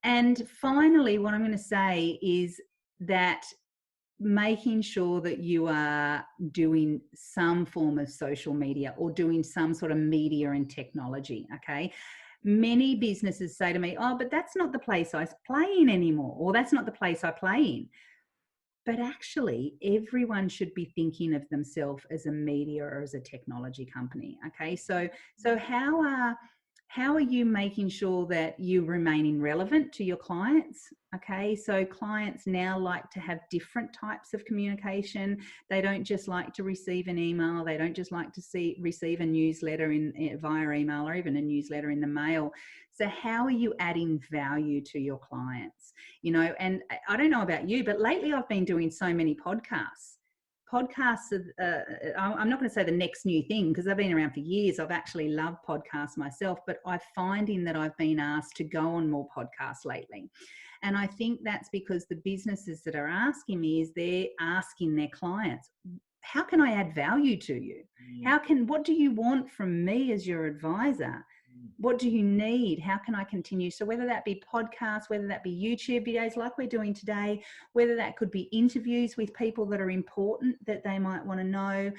And finally, what I'm going to say is that making sure that you are doing some form of social media or doing some sort of media and technology, okay? Many businesses say to me, oh, but that's not the place I play in anymore, or that's not the place I play in. But actually, everyone should be thinking of themselves as a media or as a technology company. Okay, so how are you making sure that you're remaining relevant to your clients? Okay, so clients now like to have different types of communication. They don't just like to receive an email. They don't just like to receive a newsletter via email, or even a newsletter in the mail. So how are you adding value to your clients? And I don't know about you, but lately I've been doing so many podcasts. I'm not going to say the next new thing because I've been around for years. I've actually loved podcasts myself, but I'm finding that I've been asked to go on more podcasts lately. And I think that's because the businesses that are asking me is they're asking their clients, how can I add value to you? What do you want from me as your advisor? What do you need? How can I continue? So whether that be podcasts, whether that be YouTube videos like we're doing today, whether that could be interviews with people that are important that they might want to know,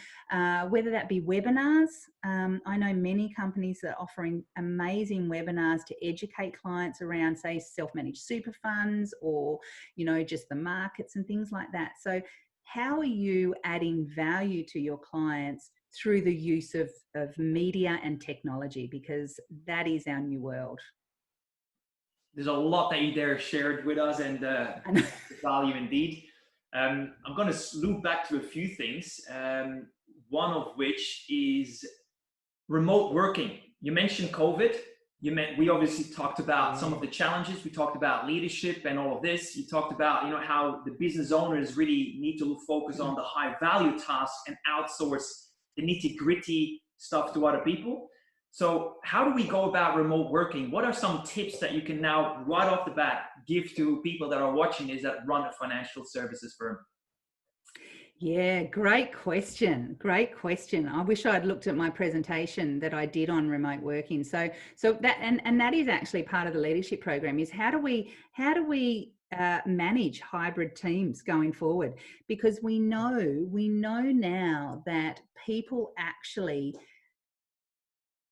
whether that be webinars. I know many companies that are offering amazing webinars to educate clients around, say, self-managed super funds or, just the markets and things like that. So how are you adding value to your clients through the use of media and technology, because that is our new world? There's a lot that you there shared with us, and value indeed. I'm going to loop back to a few things, one of which is remote working. You mentioned COVID. We obviously talked about some of the challenges. We talked about leadership and all of this. You talked about how the business owners really need to focus on the high value tasks and outsource the nitty-gritty stuff to other people. So how do we go about remote working? What are some tips that you can now, right off the bat, give to people that are watching this that run a financial services firm? Yeah, great question. Great question. I wish I'd looked at my presentation that I did on remote working. So that and that is actually part of the leadership program, is how do we manage hybrid teams going forward? Because we know now that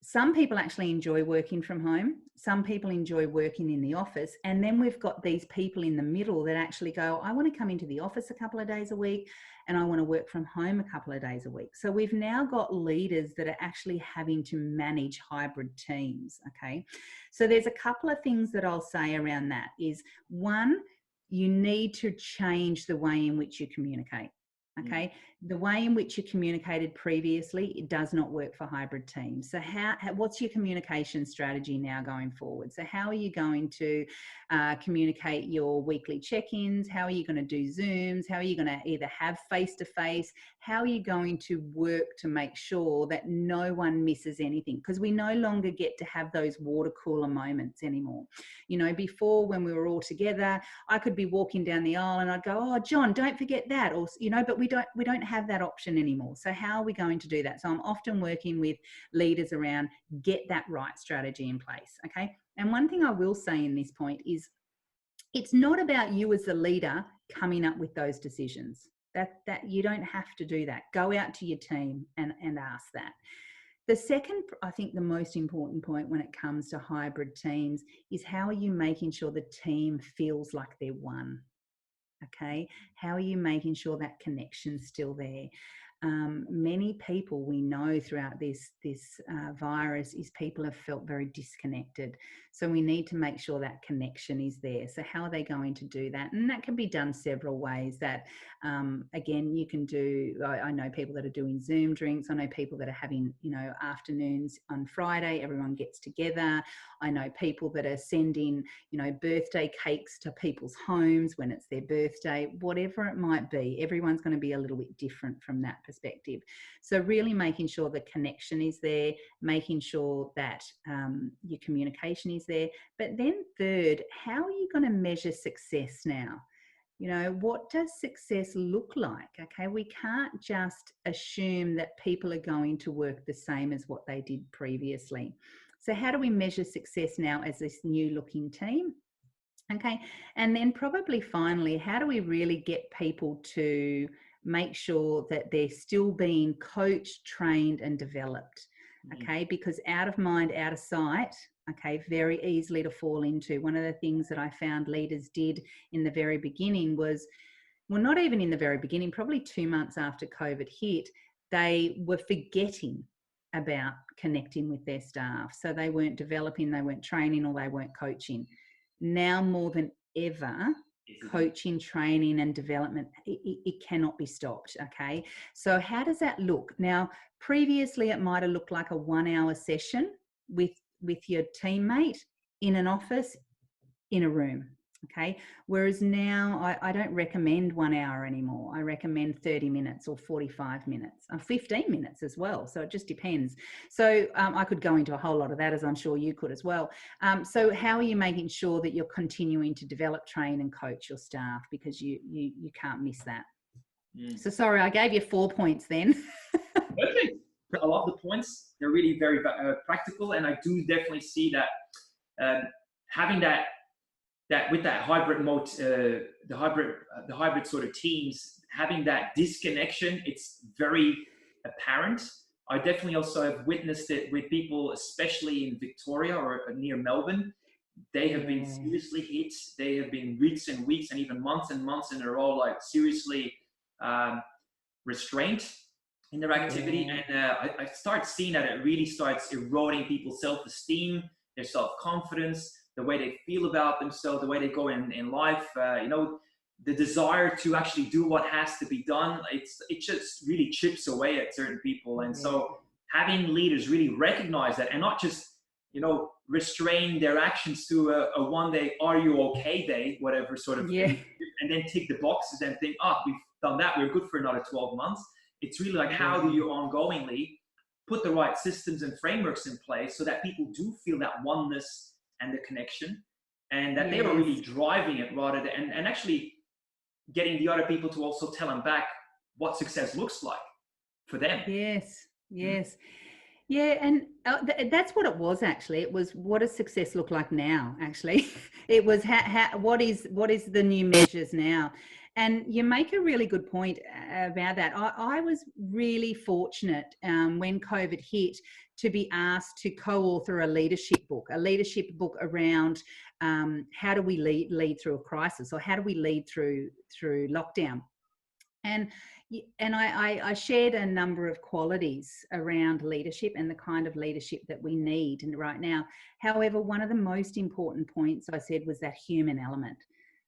some people actually enjoy working from home. Some people enjoy working in the office. And then we've got these people in the middle that actually go, I want to come into the office a couple of days a week and I want to work from home a couple of days a week. So we've now got leaders that are actually having to manage hybrid teams, okay? So there's a couple of things that I'll say around that is, one, you need to change the way in which you communicate. Okay, the way in which you communicated previously, it does not work for hybrid teams. So what's your communication strategy now going forward? So how are you going to communicate your weekly check-ins? How are you going to do Zooms? How are you going to either have face-to-face? How are you going to work to make sure that no one misses anything? Because we no longer get to have those water cooler moments anymore. Before, when we were all together, I could be walking down the aisle and I'd go, oh, John, don't forget that. Or, but we don't have that option anymore. So how are we going to do that? So I'm often working with leaders around get that right strategy in place. Okay. And one thing I will say in this point is, it's not about you as the leader coming up with those decisions. That you don't have to do that. Go out to your team and ask that. The second, I think the most important point when it comes to hybrid teams is, how are you making sure the team feels like they're one? Okay, how are you making sure that connection's still there? Many people we know throughout this virus is people have felt very disconnected. So we need to make sure that connection is there. So how are they going to do that? And that can be done several ways. That again, you can do. I know people that are doing Zoom drinks. I know people that are having afternoons on Friday. Everyone gets together. I know people that are sending birthday cakes to people's homes when it's their birthday. Whatever it might be, everyone's going to be a little bit different from that perspective. So really making sure the connection is there, making sure that your communication is there. But then third, how are you going to measure success now? What does success look like? Okay, we can't just assume that people are going to work the same as what they did previously. So how do we measure success now as this new looking team? Okay. And then probably finally, how do we really get people to make sure that they're still being coached, trained, and developed? Okay. Because out of mind, out of sight, okay, very easily to fall into. One of the things that I found leaders did in the very beginning was, well, not even in the very beginning, probably 2 months after COVID hit, they were forgetting about connecting with their staff. So they weren't developing, they weren't training, or they weren't coaching. Now more than ever, coaching, training, and development, it cannot be stopped. Okay. So how does that look? Now, previously it might have looked like a 1 hour session with your teammate in an office, in a room. Okay. Whereas now I don't recommend 1 hour anymore. I recommend 30 minutes or 45 minutes, 15 minutes as well. So it just depends. So I could go into a whole lot of that, as I'm sure you could as well. So how are you making sure that you're continuing to develop, train, and coach your staff? Because you can't miss that. So sorry, I gave you 4 points then. Perfect. I love the points. They're really very practical. And I do definitely see that having that with that hybrid mode, the hybrid sort of teams, having that disconnection, it's very apparent. I definitely also have witnessed it with people, especially in Victoria or near Melbourne. They have been seriously hit. They have been weeks and weeks and even months and months in a row, like seriously restrained in their activity. And I start seeing that it really starts eroding people's self-esteem, their self-confidence, the way they feel about themselves, the way they go in life, the desire to actually do what has to be done. It just really chips away at certain people. And so having leaders really recognize that and not just, restrain their actions to a one day, are you okay day, whatever sort of thing, and then tick the boxes and think, we've done that, we're good for another 12 months. It's really like, how do you ongoingly put the right systems and frameworks in place so that people do feel that oneness and the connection, and that they are really driving it rather than, and actually getting the other people to also tell them back what success looks like for them. Yeah, and that's what it was actually. It was, what does success look like now? Actually, it was what is the new measures now? And you make a really good point about that. I was really fortunate when COVID hit to be asked to co-author a leadership book around how do we lead through a crisis, or how do we lead through lockdown. And I shared a number of qualities around leadership and the kind of leadership that we need right now. However, one of the most important points I said was that human element.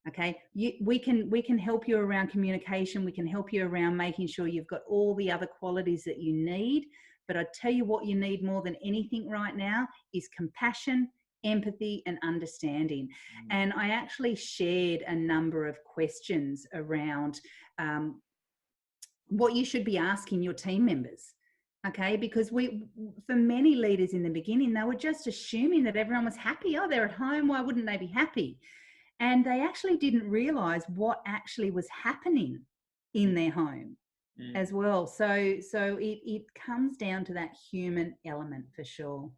Okay, we can help you around communication. We can help you around making sure you've got all the other qualities that you need. But I tell you what you need more than anything right now is compassion, empathy, and understanding. And I actually shared a number of questions around what you should be asking your team members. Okay, because for many leaders in the beginning, they were just assuming that everyone was happy. Oh, they're at home, why wouldn't they be happy? And they actually didn't realize what actually was happening in their home as well. So it comes down to that human element for sure.